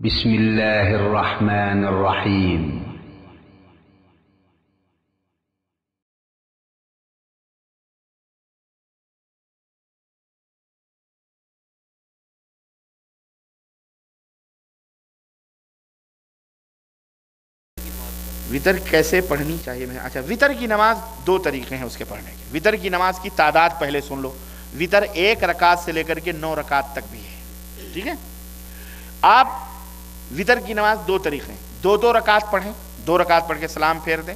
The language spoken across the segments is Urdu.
بسم اللہ الرحمن الرحیم۔ وطر کیسے پڑھنی چاہیے؟ اچھا، وطر کی نماز دو طریقے ہیں اس کے پڑھنے کے۔ وطر کی نماز کی تعداد پہلے سن لو۔ وطر 1 رکعت سے لے کر کے 9 رکعت تک بھی ہے، ٹھیک ہے؟ آپ وطر کی نماز دو طریقے ہیں، 2 رکعت پڑھیں، 2 رکعت پڑھ کے سلام پھیر دیں،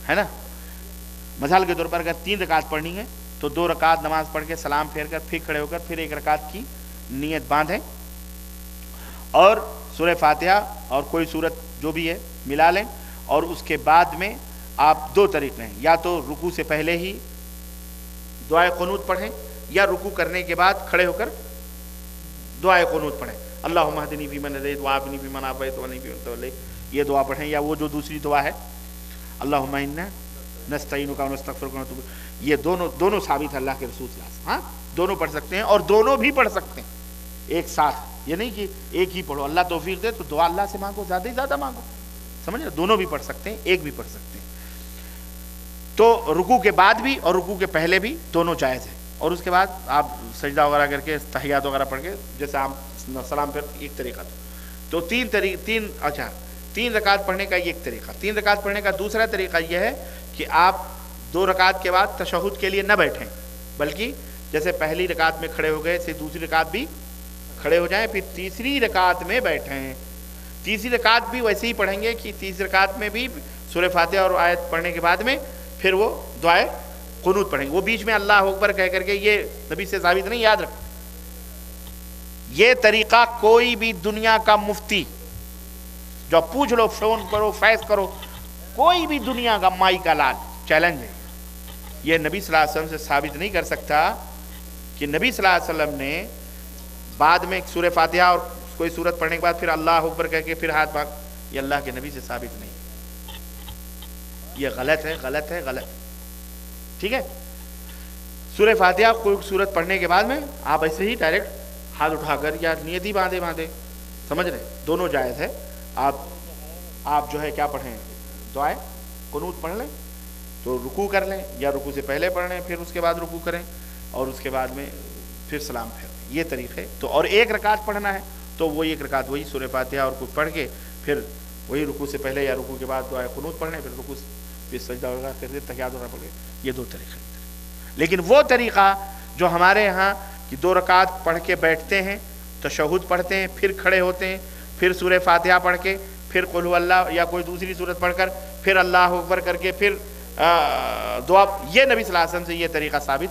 ہے نا؟ مثال کے طور پر اگر 3 رکعت پڑھنی ہے تو 2 رکعت نماز پڑھ کے سلام پھیر کر پھر کھڑے ہو کر پھر 1 رکعت کی نیت باندھیں اور سورہ فاتحہ اور کوئی سورت جو بھی ہے ملا لیں، اور اس کے بعد میں آپ 2 طریقے ہیں، یا تو رکوع سے پہلے ہی دعائے قنوت پڑھیں یا رکوع کرنے کے بعد کھڑے ہو کر دعائے قنوت پڑھیں، اللہم اہدنی فیمن ہدیت وعافنی فیمن عافیت وقنی فیمن تولیت، یہ دعا پڑھیں، یا وہ جو دوسری دعا ہے اللہم انا نستعینک ونستغفرک ونتوب، یہ دونوں ثابت ہے اللہ کے رسول صلی اللہ علیہ وسلم۔ ہاں، دونوں پڑھ سکتے ہیں اور دونوں بھی پڑھ سکتے ہیں ایک ساتھ، یہ نہیں کہ ایک ہی پڑھو، اللہ توفیق دے تو دعا اللہ سے مانگو، زیادہ ہی زیادہ مانگو، سمجھ رہے؟ دونوں بھی پڑھ سکتے ہیں، ایک بھی پڑھ سکتے ہیں۔ تو رکوع کے بعد بھی اور رکوع کے پہلے بھی دونوں جائز ہیں، اور اس کے بعد آپ سجدہ وغیرہ کر کے تحیات وغیرہ پڑھ کے جیسے آپ سلام پھر ایک طریقہ تو 3 رکعت پڑھنے کا ایک طریقہ۔ 3 رکعت پڑھنے کا دوسرا طریقہ یہ ہے کہ آپ 2 رکعت کے بعد تشہد کے لیے نہ بیٹھیں، بلکہ جیسے پہلی رکعت میں کھڑے ہو گئے سے دوسری رکعت بھی کھڑے ہو جائیں، پھر تیسری رکعت میں بیٹھیں۔ تیسری رکعت بھی ویسے ہی پڑھیں گے کہ تیسری رکعت میں بھی سورہ فاتحہ اور آیت پڑھنے کے بعد میں پھر وہ دعائے قنوت پڑھیں گے، وہ بیچ میں اللہ اکبر کہہ کر کے، یہ نبی سے ثابت نہیں، یاد رکھو۔ یہ طریقہ کوئی بھی دنیا کا مفتی جو پوچھ لو، فون کرو، فیض کرو، کوئی بھی دنیا کا مائی کا لال چیلنج ہے، یہ نبی صلی اللہ علیہ وسلم سے ثابت نہیں کر سکتا کہ نبی صلی اللہ علیہ وسلم نے بعد میں سورہ فاتحہ اور کوئی سورت پڑھنے کے بعد پھر اللہ اکبر کہہ کے پھر ہاتھ پاک، یہ اللہ کے نبی سے ثابت نہیں، یہ غلط ہے، غلط ہے، غلط ہے، ٹھیک ہے؟ سورہ فاتحہ کوئی سورت پڑھنے کے بعد میں آپ ایسے ہی ڈائریکٹ ہاتھ اٹھا کر یا نیت ہی باندھے، سمجھ رہے؟ دونوں جائز ہے۔ آپ جو ہے کیا پڑھیں، دعائے قنوت پڑھ لیں تو رکوع کر لیں، یا رکوع سے پہلے پڑھ لیں پھر اس کے بعد رکوع کریں، اور اس کے بعد میں پھر سلام پھیر لیں، یہ طریقے تو۔ اور 1 رکعت پڑھنا ہے تو وہ 1 رکعت وہی سورہ فاتحہ اور کچھ پڑھ کے پھر وہی رکوع سے پہلے یا رکوع کے بعد دعائے قنوت پڑھنے، پھر رکوع پھر سجدہ وغیرہ کر کے تحیات وغیرہ پڑھ کے، یہ 2 طریقے۔ لیکن وہ طریقہ جو ہمارے ہاں کہ 2 رکعت پڑھ کے بیٹھتے ہیں، تشہد پڑھتے ہیں، پھر کھڑے ہوتے ہیں، پھر سورہ فاتحہ پڑھ کے پھر قل هو اللہ یا کوئی دوسری سورت پڑھ کر پھر اللہ اکبر کر کے پھر دعا، یہ نبی صلی اللہ علیہ وسلم سے یہ طریقہ ثابت